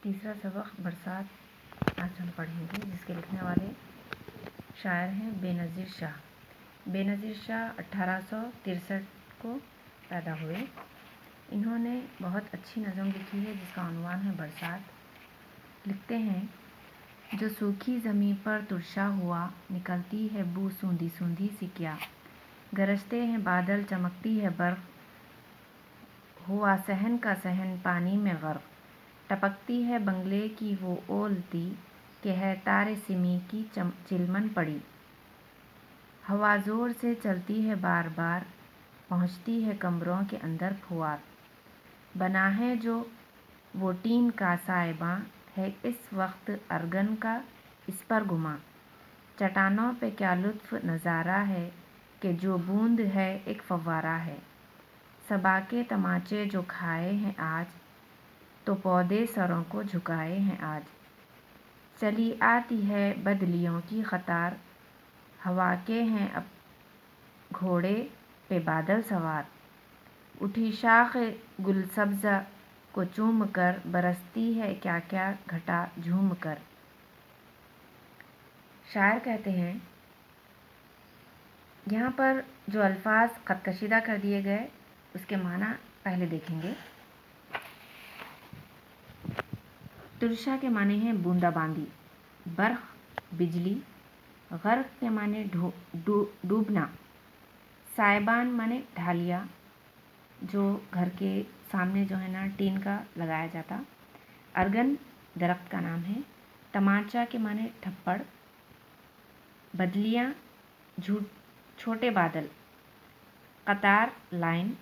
تیسرا سبق برسات آج ہم پڑھیں گے، جس کے لکھنے والے شاعر ہیں بے نظیر شاہ۔ بے نظیر شاہ 1863 کو پیدا ہوئے۔ انہوں نے بہت اچھی نظم لکھی ہے جس کا عنوان ہے برسات۔ لکھتے ہیں: جو سوکھی زمیں پر ترشا ہوا، نکلتی ہے بو سوندھی سوندھی سی کیا، گرجتے ہیں بادل چمکتی ہے برق، ہوا صحن کا صحن پانی میں غرق، ٹپکتی ہے بنگلے کی وہ اولتی، کہ ہے تار سیمی کی چلمن پڑی، ہوا زور سے چلتی ہے بار بار، پہنچتی ہے کمروں کے اندر پھوار، بنا ہے جو وہ ٹین کا سائباں، ہے اس وقت ارگن کا اس پر گماں، چٹانوں پہ کیا لطف نظارہ ہے، کہ جو بوند ہے ایک فوارہ ہے، صبا کے تماچے جو کھائے ہیں آج، تو پودے سروں کو جھکائے ہیں آج، چلی آتی ہے بدلیوں کی قطار، ہوا کے ہیں اب گھوڑے پہ بادل سوار، اٹھی شاخ گل سبزہ کو چوم کر، برستی ہے کیا کیا گھٹا جھوم کر۔ شاعر کہتے ہیں یہاں پر جو الفاظ خط کشیدہ کر دیے گئے اس کے معنی پہلے دیکھیں گے۔ ترشا کے معنی ہیں بوندا باندی، برق بجلی، غرق کے معنی ڈوبنا، سائبان معنی ڈھالیا جو گھر کے سامنے جو ہے نا ٹین کا لگایا جاتا، ارگن درخت کا نام ہے، تماچا کے معنی تھپڑ، بدلیاں چھوٹے بادل، قطار لائن،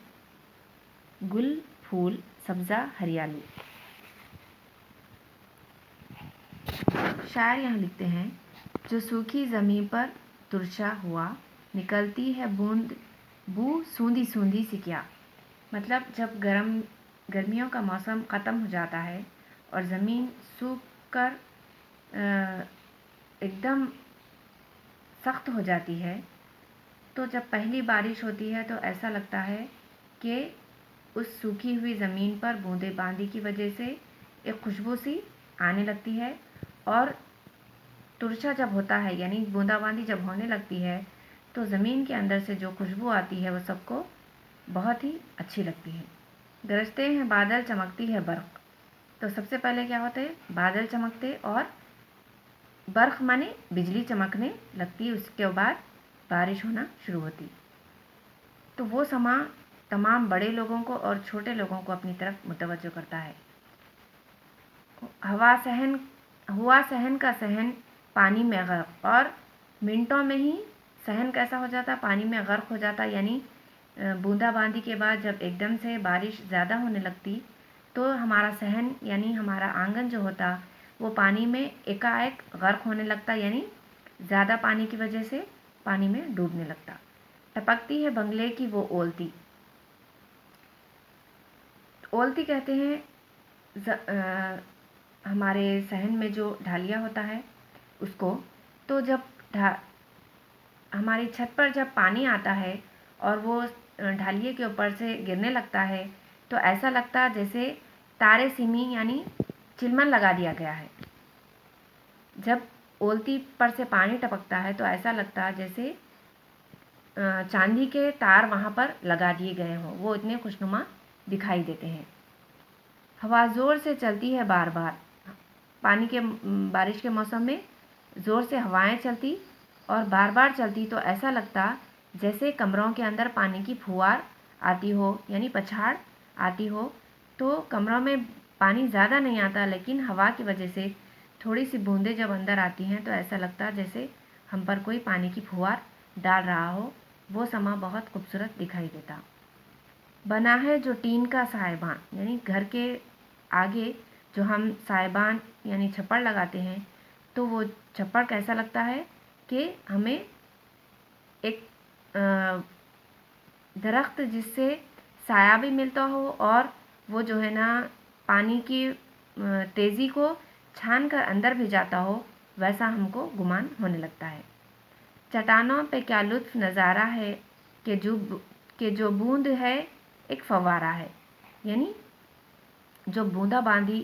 گل پھول، سبزہ ہریالی۔ شاعر یہاں لکھتے ہیں جو سوکھی زمیں پر ترشا ہوا، نکلتی ہے بو سوندھی سوندھی سی کیا، مطلب جب گرمیوں کا موسم ختم ہو جاتا ہے اور زمین سوکھ کر ایک دم سخت ہو جاتی ہے، تو جب پہلی بارش ہوتی ہے تو ایسا لگتا ہے کہ اس سوکھی ہوئی زمین پر بوندے باندی کی وجہ سے ایک خوشبو سی آنے لگتی ہے، اور ترشا جب ہوتا ہے یعنی بوندا باندی جب ہونے لگتی ہے تو زمین کے اندر سے جو خوشبو آتی ہے وہ سب کو بہت ہی اچھی لگتی ہے۔ گرجتے ہیں بادل چمکتی ہے برق، تو سب سے پہلے کیا ہوتے ہیں؟ بادل چمکتے اور برق مانے بجلی چمکنے لگتی، اس کے بعد بارش ہونا شروع ہوتی، تو وہ سما تمام بڑے لوگوں کو اور چھوٹے لوگوں کو اپنی طرف متوجہ کرتا ہے۔ ہوا صحن کا صحن پانی میں غرق، اور منٹوں میں ہی صحن کیسا ہو جاتا؟ پانی میں غرق ہو جاتا، یعنی بوندا باندی کے بعد جب ایک دم سے بارش زیادہ ہونے لگتی تو ہمارا صحن یعنی ہمارا آنگن جو ہوتا وہ پانی میں ایک غرق ہونے لگتا، یعنی زیادہ پانی کی وجہ سے پانی میں ڈوبنے لگتا۔ ٹپکتی ہے بنگلے کی وہ اولتی، اولتی کہتے ہیں ہمارے صحن میں جو ڈھالیا ہوتا ہے اس کو، تو جب ہماری چھت پر جب پانی آتا ہے اور وہ ڈھالیا کے اوپر سے گرنے لگتا ہے تو ایسا لگتا جیسے تارے سیمی یعنی چلمن لگا دیا گیا ہے۔ جب اولتی پر سے پانی ٹپکتا ہے تو ایسا لگتا جیسے چاندی کے تار وہاں پر لگا دیے گئے ہوں، وہ اتنے خوشنما دکھائی دیتے ہیں۔ ہوا زور سے چلتی ہے بار بار، بارش کے موسم میں زور سے ہوائیں چلتی اور بار بار چلتی تو ایسا لگتا جیسے کمروں کے اندر پانی کی پھوار آتی ہو، یعنی پچھاڑ آتی ہو، تو کمروں میں پانی زیادہ نہیں آتا لیکن ہوا کی وجہ سے تھوڑی سی بوندیں جب اندر آتی ہیں تو ایسا لگتا جیسے ہم پر کوئی پانی کی پھوار ڈال رہا ہو، وہ سما بہت خوبصورت دکھائی دیتا۔ بنا ہے جو ٹین کا سائبان، یعنی گھر کے آگے جو ہم سائبان یعنی چھپر لگاتے ہیں تو وہ چھپر کیسا لگتا ہے کہ ہمیں ایک درخت جس سے سایہ بھی ملتا ہو اور وہ جو ہے نا پانی کی تیزی کو چھان کر اندر بھی جاتا ہو، ویسا ہم کو گمان ہونے لگتا ہے۔ چٹانوں پہ کیا لطف نظارہ ہے، کہ جو بوند ہے ایک فوارہ ہے، یعنی جو بوندا باندی